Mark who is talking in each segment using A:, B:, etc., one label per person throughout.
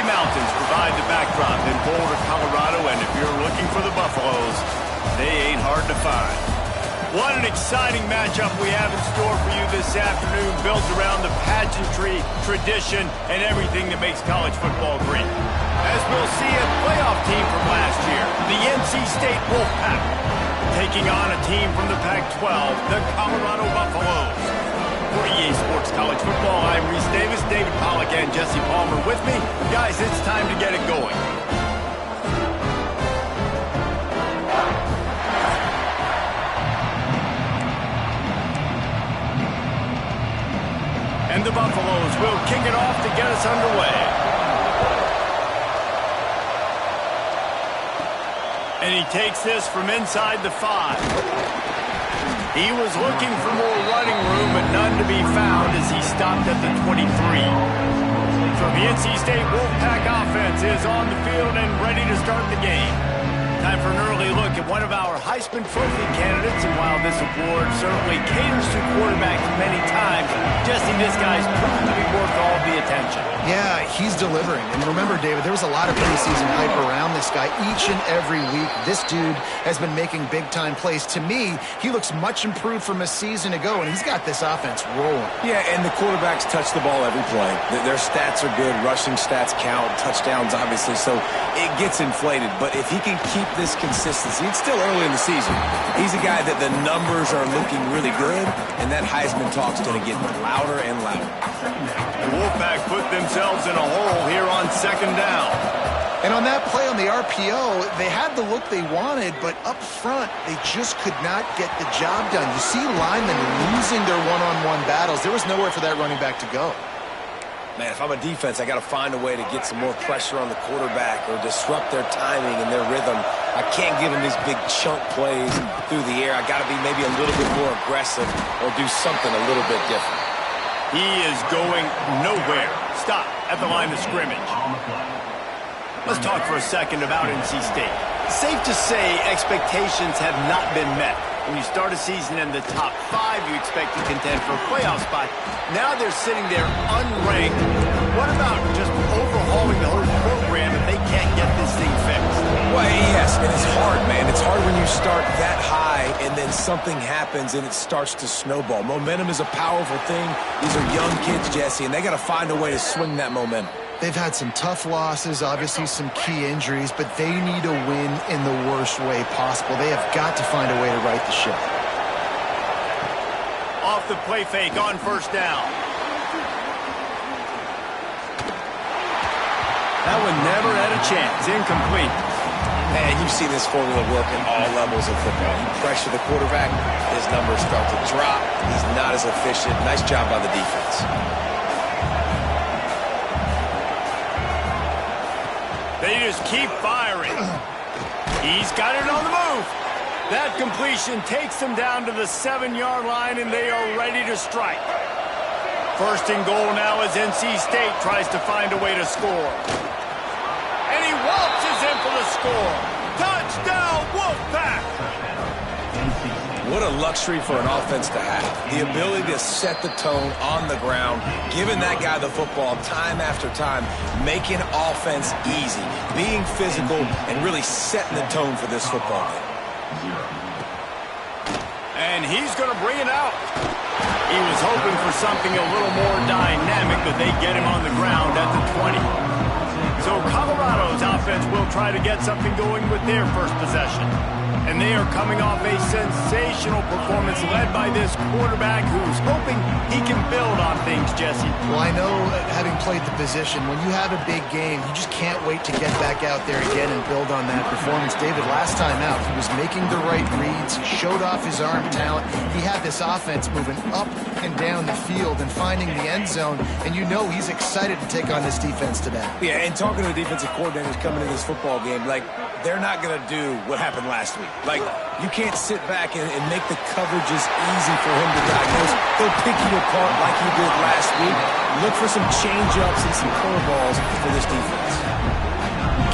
A: Rocky Mountains provide the backdrop in Boulder, Colorado, and if you're looking for the Buffaloes, they ain't hard to find. What an exciting matchup we have in store for you this afternoon, built around the pageantry, tradition, and everything that makes college football great. As we'll see, a playoff team from last year, the NC State Wolfpack, taking on a team from the Pac-12, the Colorado Buffaloes. For EA Sports College Football, I'm Reese Davis, David Pollack, and Jesse Palmer with me. Guys, it's time to get it going. And the Buffaloes will kick it off to get us underway. And he takes this from inside the 5. He was looking for more running room, but none to be found as he stopped at the 23. So the NC State Wolfpack offense is on the field and ready to start the game. Time for an early look at one of our Heisman Trophy candidates, and while this award certainly caters to quarterbacks many times, Jesse, this guy's proven to be worth all the attention.
B: Yeah, he's delivering. And remember, David, there was a lot of preseason hype around this guy each and every week. This dude has been making big-time plays. To me, he looks much improved from a season ago, and he's got this offense rolling.
C: Yeah, and the quarterbacks touch the ball every play. Their stats are good. Rushing stats count. Touchdowns, obviously, so it gets inflated. But if he can keep this consistency, it's still early in the season. He's a guy that the numbers are looking really good, and that Heisman talk's going to get louder and louder.
A: The Wolfpack put themselves in a hole here on second down.
B: And on that play on the RPO, they had the look they wanted, but up front, they just could not get the job done. You see linemen losing their one-on-one battles. There was nowhere for that running back to go.
C: Man, if I'm a defense, I got to find a way to get some more pressure on the quarterback or disrupt their timing and their rhythm. I can't give them these big chunk plays through the air. I got to be maybe a little bit more aggressive or do something a little bit different.
A: He is going nowhere. Stop at the line of scrimmage. Let's talk for a second about NC State. Safe to say expectations have not been met. When you start a season in the top 5, you expect to contend for a playoff spot. Now they're sitting there unranked. What about just overhauling the whole program if they can't get this thing fixed?
C: Well, yes, and it's hard, man. It's hard when you start that high and then something happens and it starts to snowball. Momentum is a powerful thing. These are young kids, Jesse, and they got to find a way to swing that momentum.
B: They've had some tough losses, obviously some key injuries, but they need a win in the worst way possible. They have got to find a way to right the ship.
A: Off the play fake on first down. That one never had a chance. Incomplete.
C: Man, you see this formula work at all levels of football. You pressure the quarterback, his numbers start to drop. He's not as efficient. Nice job by the defense.
A: They just keep firing. He's got it on the move. That completion takes them down to the 7-yard line, and they are ready to strike. First and goal now as NC State tries to find a way to score. And he waltzes in for the score. Touchdown, Wolfpack!
C: What a luxury for an offense to have. The ability to set the tone on the ground, giving that guy the football time after time, making offense easy, being physical, and really setting the tone for this football game.
A: And he's going to bring it out. He was hoping for something a little more dynamic, but they get him on the ground at the 20. So Colorado's offense will try to get something going with their first possession. And they are coming off a sensational performance led by this quarterback who's hoping he can build on things, Jesse.
B: Well, I know, having played the position, when you have a big game, you just can't wait to get back out there again and build on that performance. David, last time out, he was making the right reads. He showed off his arm talent. He had this offense moving up and down the field and finding the end zone. And you know he's excited to take on this defense today.
C: Yeah, and talking to the defensive coordinators coming into this football game, like, they're not going to do what happened last week. Like, you can't sit back and make the coverages easy for him to diagnose. They'll pick you apart like he did last week. Look for some change-ups and some curveballs for this defense.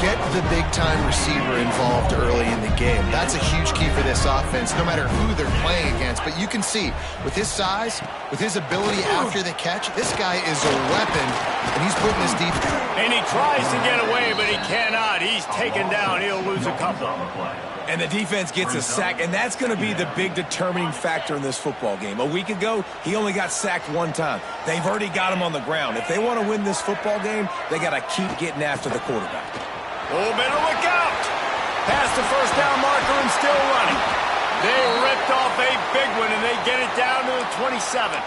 B: Get the big-time receiver involved early in the game. That's a huge key for this offense, no matter who they're playing against. But you can see, with his size, with his ability after the catch, this guy is a weapon, and he's putting his deep.
A: And he tries to get away, but he cannot. He's taken down. He'll lose a couple.
C: And the defense gets a sack, and that's going to be the big determining factor in this football game. A week ago, he only got sacked one time. They've already got him on the ground. If they want to win this football game, they got to keep getting after the quarterback.
A: Oh, better look out. Past the first down marker and still running. They ripped off a big one, and they get it down to the 27.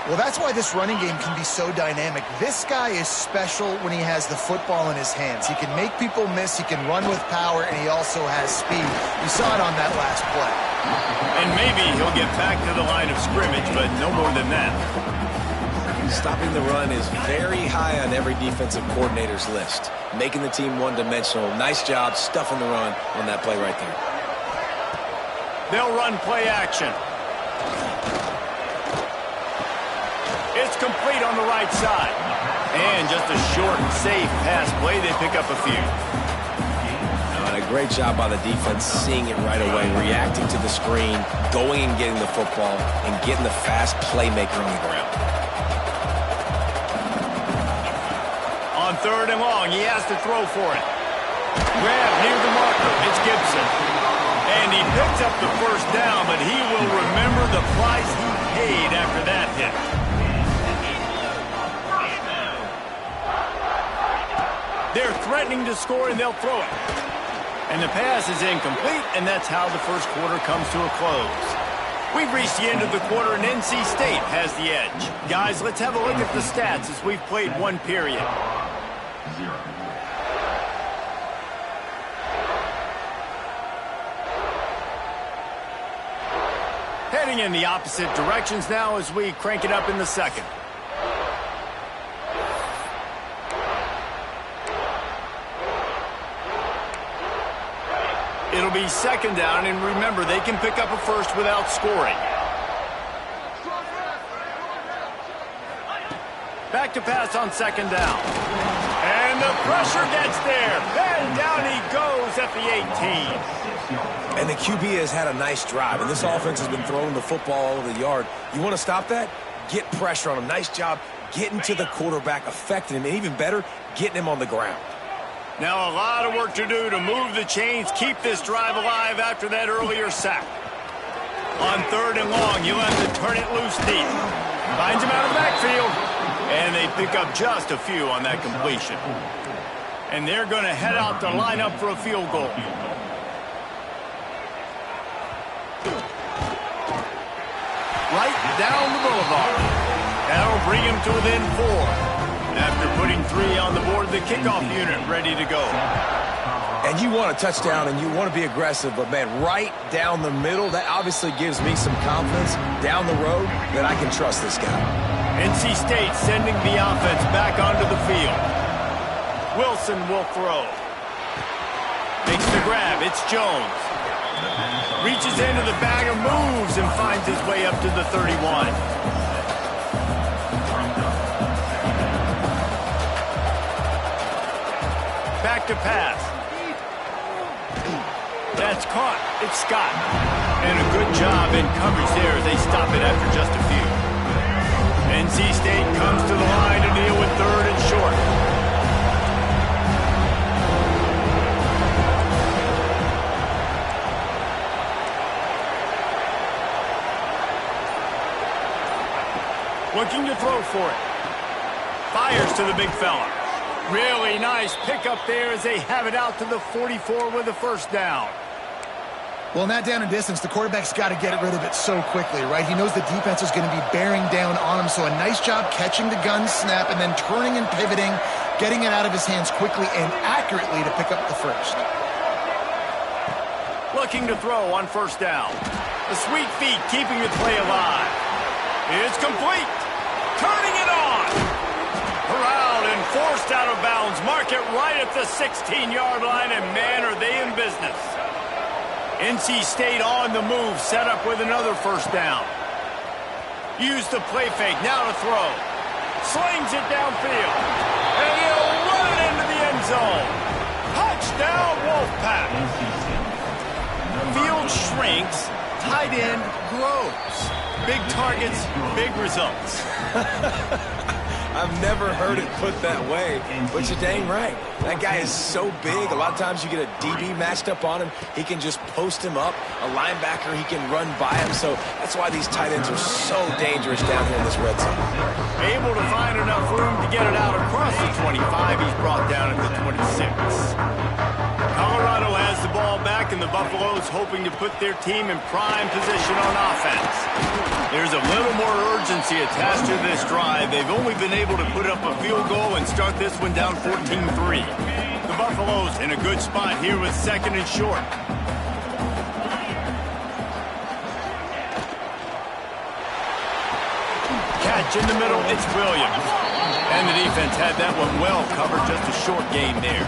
B: Well, that's why this running game can be so dynamic. This guy is special when he has the football in his hands. He can make people miss, he can run with power, and he also has speed. You saw it on that last play.
A: And maybe he'll get back to the line of scrimmage, but no more than that.
C: Stopping the run is very high on every defensive coordinator's list. Making the team one-dimensional. Nice job stuffing the run on that play right there.
A: They'll run play action. It's complete on the right side. And just a short and safe pass play. They pick up a few.
C: And a great job by the defense seeing it right away, reacting to the screen, going and getting the football, and getting the fast playmaker on the ground.
A: On third and long, he has to throw for it. Grab near the marker. It's Gibson. And he picks up the first down, but he will remember the price he paid after that hit. They're threatening to score, and they'll throw it. And the pass is incomplete, and that's how the first quarter comes to a close. We've reached the end of the quarter, and NC State has the edge. Guys, let's have a look at the stats as we've played one period. Heading in the opposite directions now as we crank it up in the second. It'll be second down, and remember, they can pick up a first without scoring. Back to pass on second down. And the pressure gets there. And down he goes at the 18.
C: And the QB has had a nice drive, and this offense has been throwing the football all over the yard. You want to stop that? Get pressure on him. Nice job getting to the quarterback, affecting him, and even better, getting him on the ground.
A: Now a lot of work to do to move the chains, keep this drive alive after that earlier sack. On third and long, you'll have to turn it loose deep. Finds him out of the backfield, and they pick up just a few on that completion. And they're going to head out to line up for a field goal. Right down the boulevard. That'll bring him to within 4. After putting 3 on the board, the kickoff unit ready to go.
C: And you want a touchdown, and you want to be aggressive, but, man, right down the middle, that obviously gives me some confidence down the road that I can trust this guy.
A: NC State sending the offense back onto the field. Wilson will throw. Makes the grab. It's Jones. Reaches into the bag and moves and finds his way up to the 31. Back to pass. That's caught. It's Scott. And a good job in coverage there as they stop it after just a few. NC State comes to the line to deal with third and short. Looking to throw for it. Fires to the big fella. Really nice pickup there as they have it out to the 44 with a first down.
B: Well, in that down and distance, the quarterback's got to get rid of it so quickly, right? He knows the defense is going to be bearing down on him, so a nice job catching the gun snap and then turning and pivoting, getting it out of his hands quickly and accurately to pick up the first.
A: Looking to throw on first down. The sweet feet keeping the play alive. It's complete. Turning it on. Corralled and forced out of bounds. Mark it right at the 16-yard line, and man, are they in business. NC State on the move, set up with another first down. Use the play fake, now to throw. Slings it downfield. And he'll run it into the end zone. shrinks, tight end grows. Big targets, big results.
C: I've never heard it put that way, but you're dang right. That guy is so big. A lot of times you get a DB matched up on him. He can just post him up. A linebacker, he can run by him. So that's why these tight ends are so dangerous down here in this red zone.
A: Able to find enough room to get it out across the 25. He's brought down at the 26. Colorado has the ball back, and the Buffaloes hoping to put their team in prime position on offense. There's a little more urgency attached to this drive. They've only been able to put up a field goal and start this one down 14-3. The Buffaloes in a good spot here with second and short. Catch in the middle, it's Williams. And the defense had that one well covered, just a short gain there.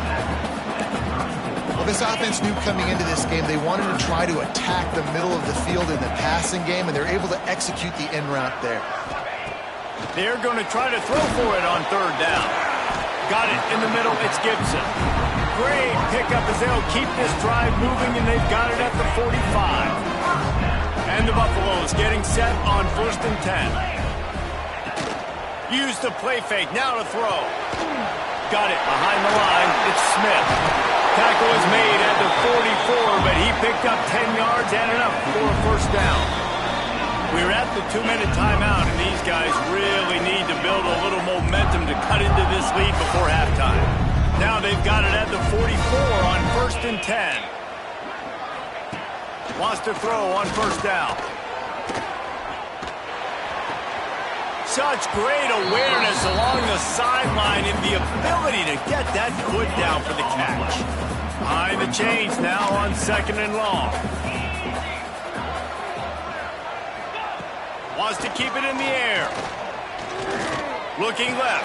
B: Well, this offense knew coming into this game they wanted to try to attack the middle of the field in the passing game, and they're able to execute the in route there.
A: They're going to try to throw for it on third down. Got it in the middle, it's Gibson. Great pickup as they'll keep this drive moving, and they've got it at the 45. And the Buffaloes getting set on 1st and 10. Use the play fake, now to throw. Got it behind the line, it's Smith. Tackle is made at the 44, but he picked up 10 yards and enough for a first down. We're at the 2-minute timeout, and these guys really need to build a little momentum to cut into this lead before halftime. Now they've got it at the 44 on 1st and 10. Wants to throw on first down. Such great awareness along the sideline and the ability to get that foot down for the catch. Behind the chains now on 2nd and long. Wants to keep it in the air. Looking left.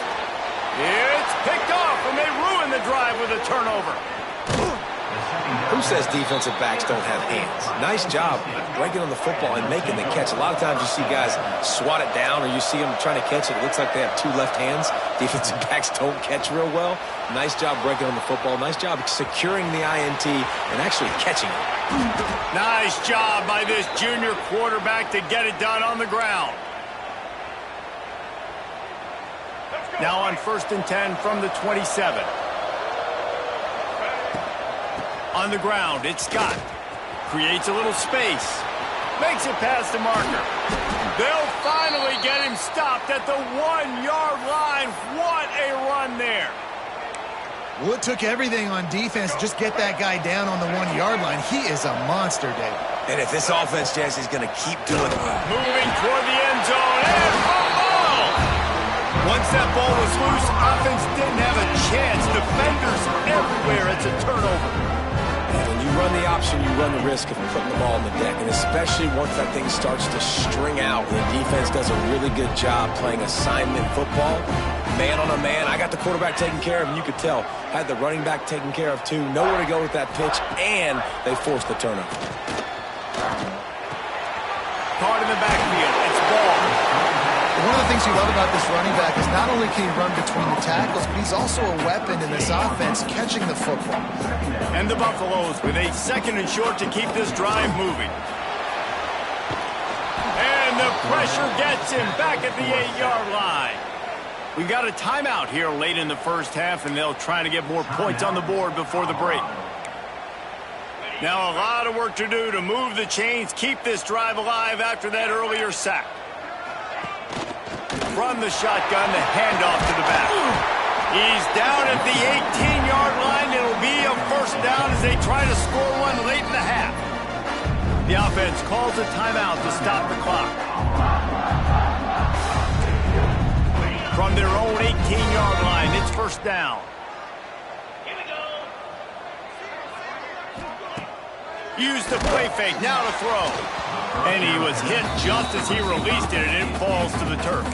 A: It's picked off, and they ruin the drive with a turnover.
C: Who says defensive backs don't have hands? Nice job breaking on the football and making the catch. A lot of times you see guys swat it down, or you see them trying to catch it. It looks like they have two left hands. Defensive backs don't catch real well. Nice job breaking on the football. Nice job securing the INT and actually catching it.
A: Nice job by this junior quarterback to get it done on the ground. Now on 1st and 10 from the 27. On the ground, it's Scott. Creates a little space. Makes it past the marker. They'll finally get him stopped at the 1-yard line. What a run there.
B: Well, it took everything on defense to just get that guy down on the 1-yard line. He is a monster, Dave.
C: And if this offense, Jesse, is going to keep doing it.
A: Moving toward the end zone, and fumble! Once that ball was loose, offense didn't have a chance. Defenders everywhere. It's a turnover.
C: When you run the option, you run the risk of putting the ball on the deck, and especially once that thing starts to string out, the defense does a really good job playing assignment football. Man on a man, I got the quarterback taken care of, and you could tell, had the running back taken care of too. Nowhere to go with that pitch, and they forced the turnover.
A: Caught in the backfield, it's ball.
B: One of the things you love about this running back is not only can he run between the tackles, but he's also a weapon in this offense catching the football.
A: And the Buffaloes with a 2nd and short to keep this drive moving. And the pressure gets him back at the 8-yard line. We got a timeout here late in the first half, and they'll try to get more points on the board before the break. Now a lot of work to do to move the chains, keep this drive alive after that earlier sack. From the shotgun, the handoff to the back. He's down at the 18-yard line. It'll be a first down as they try to score one late in the half. The offense calls a timeout to stop the clock. From their own 18-yard line, it's first down. Use the play fake, now to throw. And he was hit just as he released it, and it falls to the turf.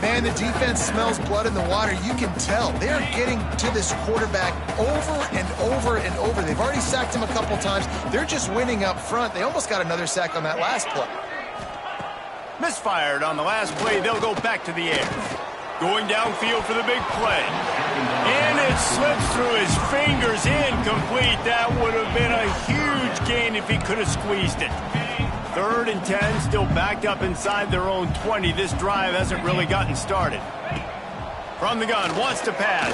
B: Man, the defense smells blood in the water. You can tell. They're getting to this quarterback over and over and over. They've already sacked him a couple times. They're just winning up front. They almost got another sack on that last play.
A: Misfired on the last play. They'll go back to the air. Going downfield for the big play. And it's it slips through his fingers, incomplete. That would have been a huge gain if he could have squeezed it. 3rd and 10, still backed up inside their own 20. This drive hasn't really gotten started. From the gun, wants to pass.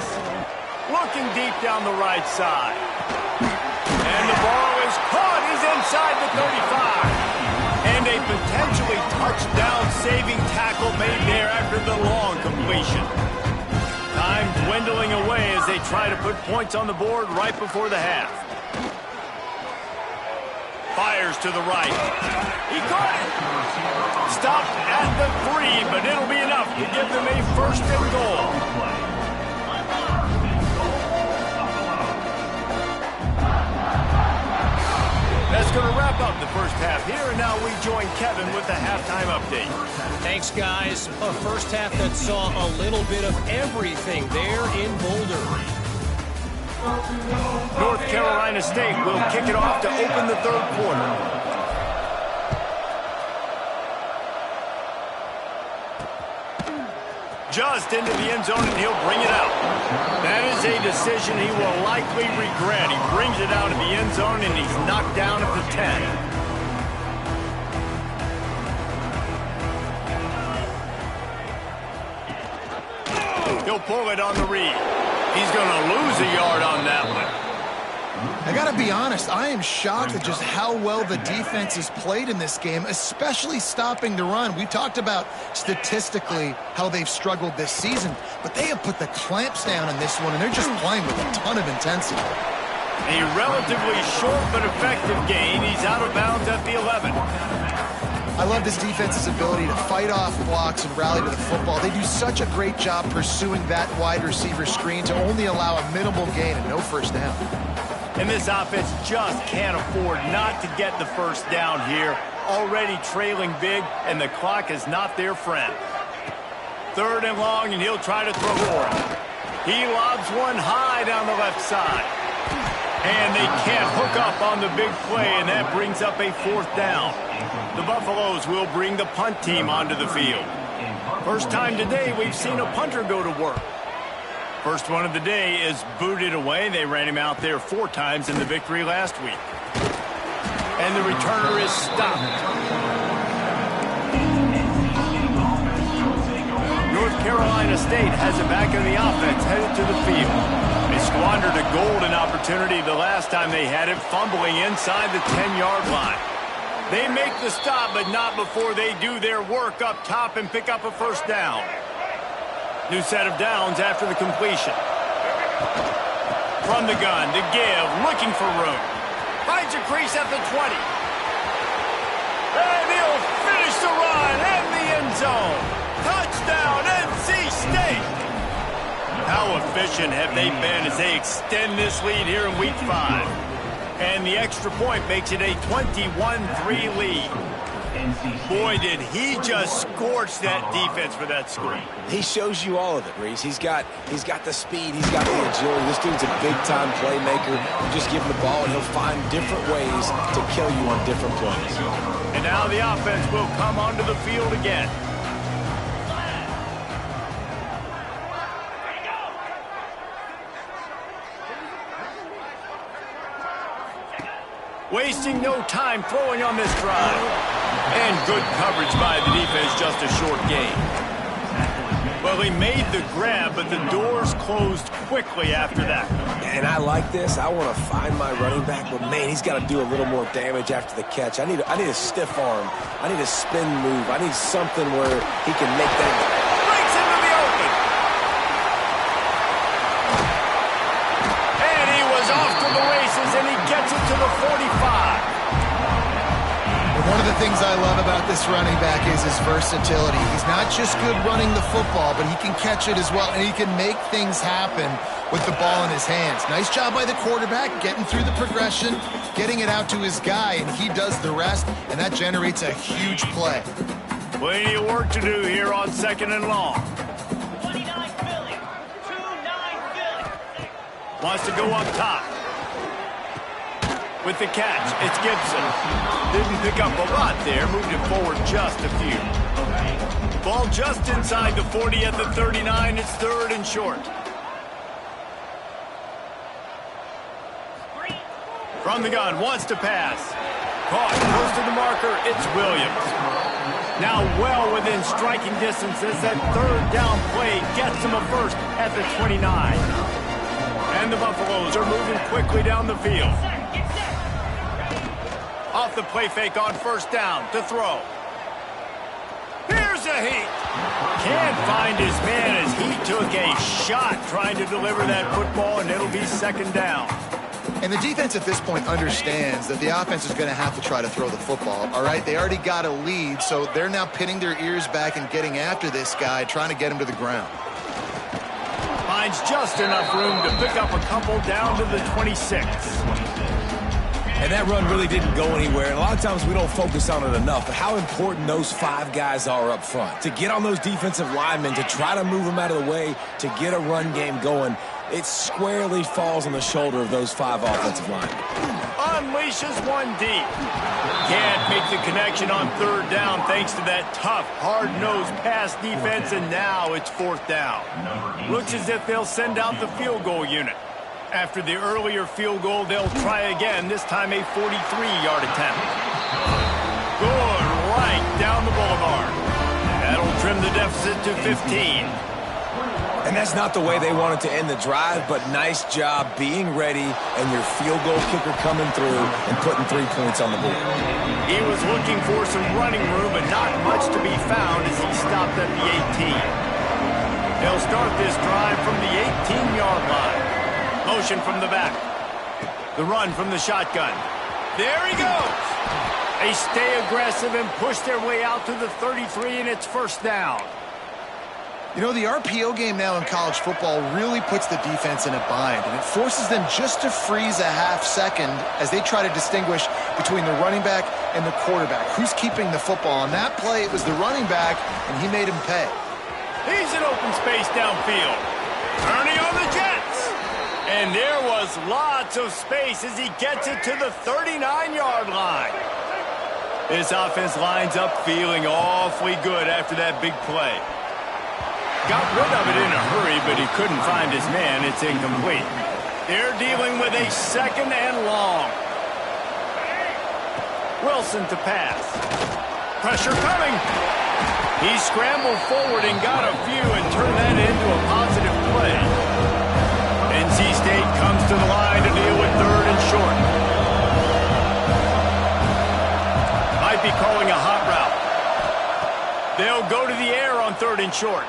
A: Looking deep down the right side. And the ball is caught. He's inside the 35. And a potentially touchdown-saving tackle made there after the long completion. Time dwindling away as they try to put points on the board right before the half. Fires to the right. He caught it. Stopped at the 3, but it'll be enough to give them a 1st and goal. That's going to wrap up the first half here, and now we join Kevin with the halftime update.
D: Thanks, guys. A first half that saw a little bit of everything there in Boulder.
A: North Carolina State will kick it off to open the 3rd quarter. Just into the end zone, and he'll bring it out. That is a decision he will likely regret. He brings it out of the end zone, and he's knocked down at the 10. He'll pull it on the read. He's going to lose a yard on that one.
B: I got to be honest, I am shocked at just how well the defense has played in this game, especially stopping the run. We talked about statistically how they've struggled this season, but they have put the clamps down in this one, and they're just playing with a ton of intensity.
A: A relatively short but effective gain. He's out of bounds at the 11.
B: I love this defense's ability to fight off blocks and rally to the football. They do such a great job pursuing that wide receiver screen to only allow a minimal gain and no 1st down.
A: And this offense just can't afford not to get the 1st down here. Already trailing big, and the clock is not their friend. 3rd and long, and he'll try to throw for it. He lobs one high down the left side. And they can't hook up on the big play, and that brings up a 4th down. The Buffaloes will bring the punt team onto the field. First time today we've seen a punter go to work. First one of the day is booted away. They ran him out there 4 times in the victory last week. And the returner is stopped. North Carolina State has it back in the offense, headed to the field. They squandered a golden opportunity the last time they had it, fumbling inside the 10-yard line. They make the stop, but not before they do their work up top and pick up a 1st down. New set of downs after the completion. From the gun to give, looking for room. Finds a crease at the 20. And he'll finish the run in the end zone. Touchdown, NC State. How efficient have they been as they extend this lead here in Week 5? And the extra point makes it a 21-3 lead. Boy, did he just scorch that defense for that score.
C: He shows you all of it, Reese. He's got the speed. He's got the agility. This dude's a big-time playmaker. You just give him the ball, and he'll find different ways to kill you on different plays.
A: And now the offense will come onto the field again. Wasting no time throwing on this drive. And good coverage by the defense, just a short gain. Well, he made the grab, but the doors closed quickly after that.
C: And I like this. I want to find my running back, but, man, he's got to do a little more damage after the catch. I need a stiff arm. I need a spin move. I need something where he can make that.
A: Breaks into the open. And he was off to the races, and he gets it to the 45.
B: One of the things I love about this running back is his versatility. He's not just good running the football, but he can catch it as well, and he can make things happen with the ball in his hands. Nice job by the quarterback, getting through the progression, getting it out to his guy, and he does the rest, and that generates a huge play.
A: Plenty of work to do here on 2nd and long.
E: 29 Philly. 2-9 Philly.
A: Wants to go up top. With the catch, it's Gibson. Didn't pick up a lot there, moved it forward just a few. Ball just inside the 40 at the 39, it's 3rd and short. From the gun, wants to pass. Caught, close to the marker, it's Williams. Now well within striking distance as that third down play gets him a first at the 29. And the Buffaloes are moving quickly down the field. Off the play fake on first down to throw. Here's a heat. Can't find his man as he took a shot trying to deliver that football, and it'll be second down.
B: And the defense at this point understands that the offense is going to have to try to throw the football, all right? They already got a lead, so they're now pinning their ears back and getting after this guy, trying to get him to the ground.
A: Finds just enough room to pick up a couple down to the 26.
C: And that run really didn't go anywhere. And a lot of times we don't focus on it enough, but how important those 5 guys are up front. To get on those defensive linemen, to try to move them out of the way, to get a run game going, it squarely falls on the shoulder of those 5 offensive linemen.
A: Unleashes one deep. Can't make the connection on third down thanks to that tough, hard-nosed pass defense, and now it's fourth down. Looks as if they'll send out the field goal unit. After the earlier field goal, they'll try again, this time a 43-yard attempt. Good right down the boulevard. That'll trim the deficit to 15.
C: And that's not the way they wanted to end the drive, but nice job being ready and your field goal kicker coming through and putting 3 points on the board.
A: He was looking for some running room, but not much to be found as he stopped at the 18. They'll start this drive from the 18-yard line. Motion from the back. The run from the shotgun. There he goes. They stay aggressive and push their way out to the 33, and it's first down.
B: You know, the RPO game now in college football really puts the defense in a bind, and it forces them just to freeze a half second as they try to distinguish between the running back and the quarterback. Who's keeping the football? On that play, it was the running back, and he made him pay.
A: He's in open space downfield. Turning on the Jets. And there was lots of space as he gets it to the 39-yard line. This offense lines up feeling awfully good after that big play. Got rid of it in a hurry, but he couldn't find his man. It's incomplete. They're dealing with a second and long. Wilson to pass. Pressure coming. He scrambled forward and got a few and turned that into a positive play. NC State comes to the line to deal with third and short. Might be calling a hot route. They'll go to the air on third and short.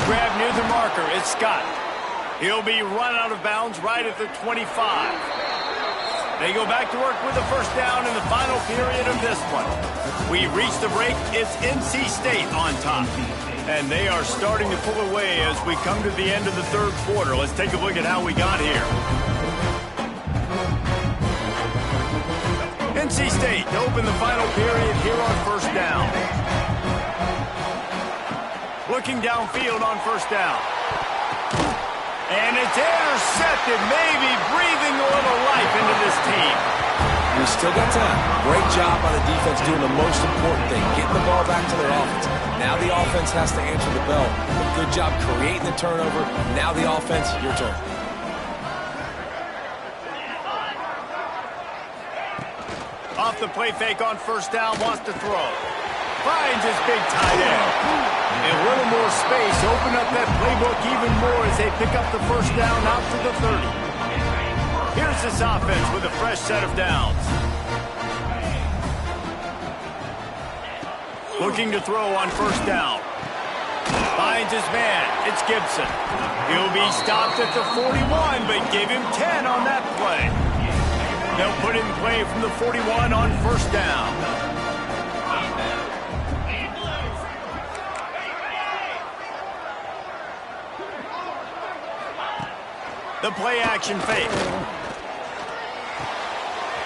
A: Grab near the marker. It's Scott. He'll be run out of bounds right at the 25. They go back to work with the first down in the final period of this one. We reach the break. It's NC State on top. And they are starting to pull away as we come to the end of the third quarter. Let's take a look at how we got here. NC State to open the final period here on first down. Looking downfield on first down. And it's intercepted, maybe breathing a little life into this team.
C: We still got time. Great job by the defense doing the most important thing, getting the ball back to their offense. Now the offense has to answer the bell. But good job creating the turnover. Now the offense, your turn.
A: Off the play fake on first down, wants to throw. Finds his big tight end. And a little more space, open up that playbook even more as they pick up the first down out to the 30. Here's this offense with a fresh set of downs. Looking to throw on first down. Finds his man. It's Gibson. He'll be stopped at the 41, but give him 10 on that play. They'll put in play from the 41 on first down. The play action fake.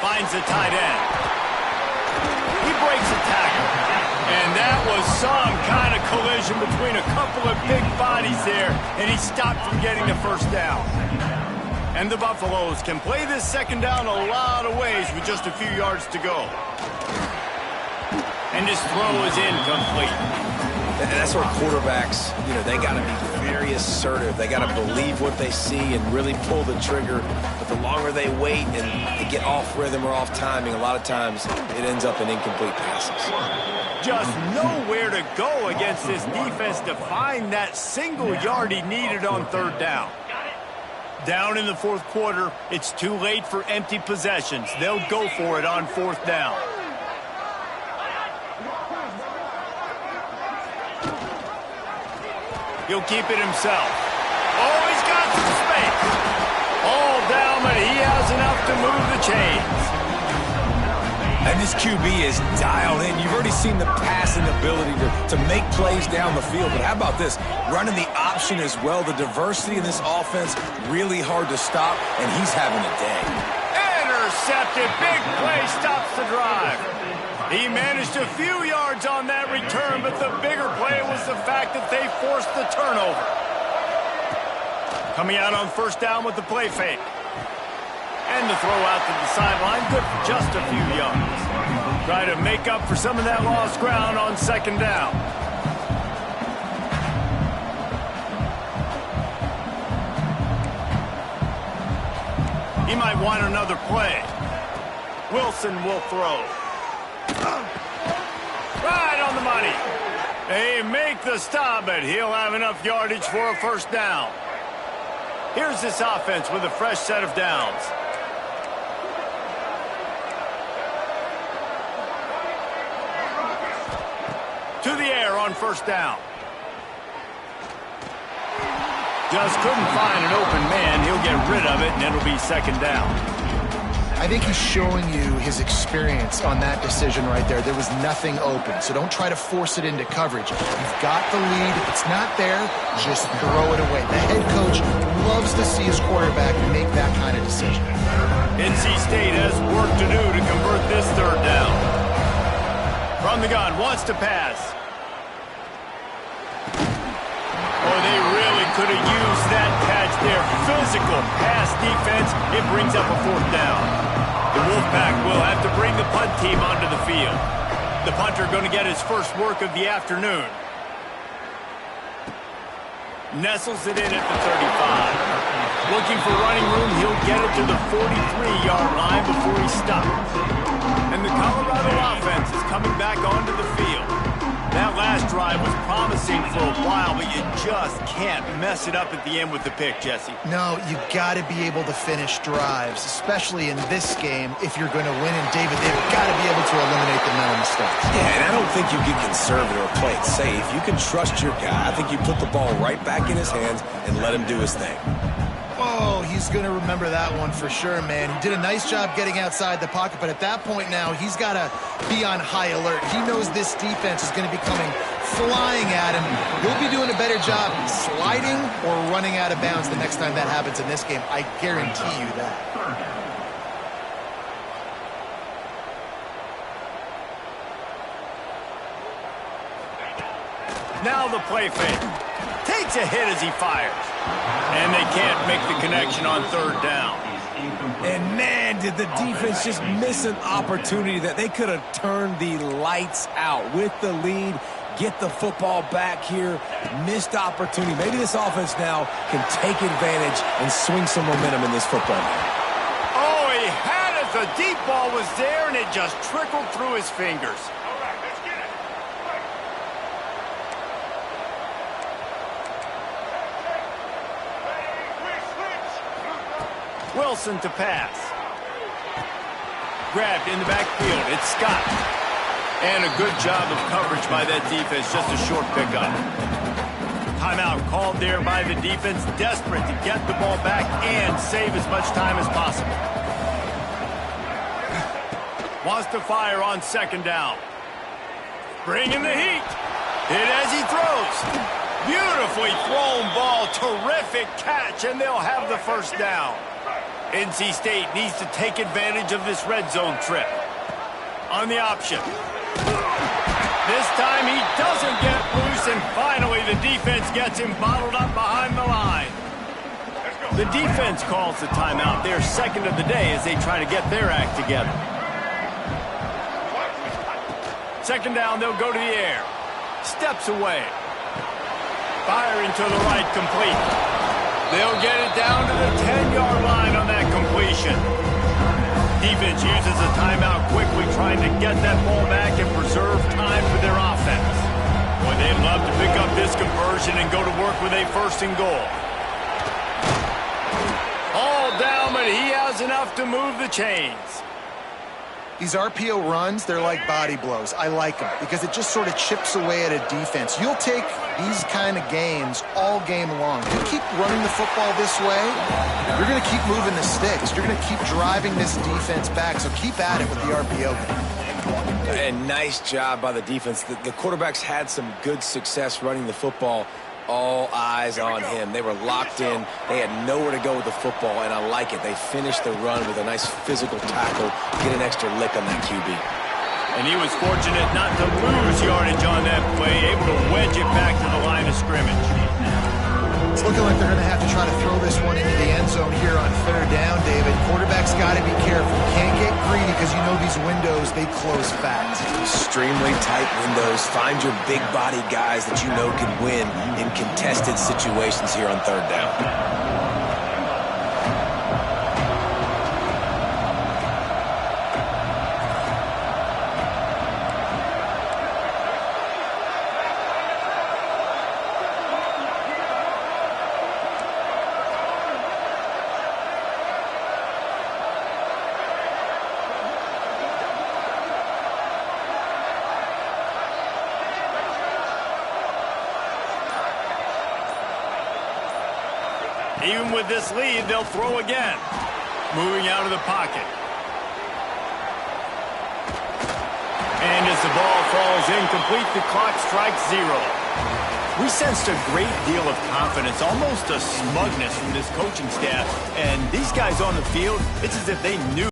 A: Finds the tight end. He breaks a tackle. And that was some kind of collision between a couple of big bodies there, and he stopped from getting the first down. And the Buffaloes can play this second down a lot of ways with just a few yards to go. And his throw is incomplete.
C: And that's where quarterbacks, they got to be very assertive. They got to believe what they see and really pull the trigger. But the longer they wait and they get off rhythm or off timing, a lot of times it ends up in incomplete passes.
A: Just nowhere to go against this defense to find that single yard he needed on third down. Down in the fourth quarter, it's too late for empty possessions. They'll go for it on fourth down. He'll keep it himself. Oh, he's got some space. All down, but he has enough to move the chains.
C: And this QB is dialed in. You've already seen the passing ability to make plays down the field. But how about this? Running the option as well. The diversity in this offense, really hard to stop, and he's having a day.
A: Intercepted. Big play stops the drive. He managed a few yards on that return, but the bigger play was the fact that they forced the turnover. Coming out on first down with the play fake. And the throw out to the sideline, good for just a few yards. Try to make up for some of that lost ground on second down. He might want another play. Wilson will throw. Right on the money. They make the stop, but he'll have enough yardage for a first down. Here's this offense with a fresh set of downs. To the air on first down. Just couldn't find an open man. He'll get rid of it, and it'll be second down.
B: I think he's showing you his experience on that decision right there. There was nothing open, so don't try to force it into coverage. You've got the lead. If it's not there, just throw it away. The head coach loves to see his quarterback make that kind of decision.
A: NC State has work to do to convert this third down. From the gun, wants to pass. Oh, they really could have used that catch there. Physical pass defense. It brings up a fourth down. The Wolfpack will have to bring the punt team onto the field. The punter going to get his first work of the afternoon. Nestles it in at the 35. Looking for running room, he'll get it to the 43-yard line before he stops. And the Colorado offense is coming back onto the field. That last drive was promising for a while, but you just can't mess it up at the end with the pick, Jesse.
B: No, you got to be able to finish drives, especially in this game if you're going to win. And David, they've got to be able to eliminate the mental mistakes.
C: Yeah, and I don't think you get conservative or play it safe. You can trust your guy. I think you put the ball right back in his hands and let him do his thing.
B: Oh, he's going to remember that one for sure, man. He did a nice job getting outside the pocket, but at that point now, he's got to be on high alert. He knows this defense is going to be coming flying at him. He'll be doing a better job sliding or running out of bounds the next time that happens in this game. I guarantee you that.
A: Now the play fake. Takes a hit as he fires. And they can't make the connection on third down.
C: And man, did the defense just miss an opportunity that they could have turned the lights out with the lead, get the football back here. Missed opportunity. Maybe this offense now can take advantage and swing some momentum in this football game.
A: Oh, he had it. The deep ball was there, and it just trickled through his fingers. Wilson to pass. Grabbed in the backfield. It's Scott. And a good job of coverage by that defense. Just a short pickup. Timeout called there by the defense. Desperate to get the ball back and save as much time as possible. Wants to fire on second down. Bringing the heat. Hit as he throws. Beautifully thrown ball. Terrific catch, and they'll have the first down. NC State needs to take advantage of this red zone trip. On the option. This time he doesn't get loose, and finally the defense gets him bottled up behind the line. The defense calls the timeout. They're second of the day as they try to get their act together. Second down, they'll go to the air. Steps away. Firing to the right, complete. They'll get it down to the 10-yard line on that completion. Defense uses a timeout quickly, trying to get that ball back and preserve time for their offense. Boy, they'd love to pick up this conversion and go to work with a 1st and goal. All down, but he has enough to move the chains.
B: These RPO runs, they're like body blows. I like them because it just sort of chips away at a defense. You'll take these kind of games all game long. You keep running the football this way, you're going to keep moving the sticks. You're going to keep driving this defense back, so keep at it with the RPO game.
C: And nice job by the defense. The quarterbacks had some good success running the football. All eyes on him. They were locked in. They had nowhere to go with the football, and I like it. They finished the run with a nice physical tackle, get an extra lick on that QB.
A: And he was fortunate not to lose yardage on that play, able to wedge it back to the line of scrimmage.
B: It's looking like they're going to have to try to throw this one into the end zone here on 3rd down, David. Quarterback's got to be careful. Can't get greedy because you know these windows, they close fast.
C: Extremely tight windows. Find your big body guys that you know can win in contested situations here on 3rd down.
A: Even with this lead, they'll throw again. Moving out of the pocket. And as the ball falls incomplete, the clock strikes 0. We sensed a great deal of confidence, almost a smugness from this coaching staff. And these guys on the field, it's as if they knew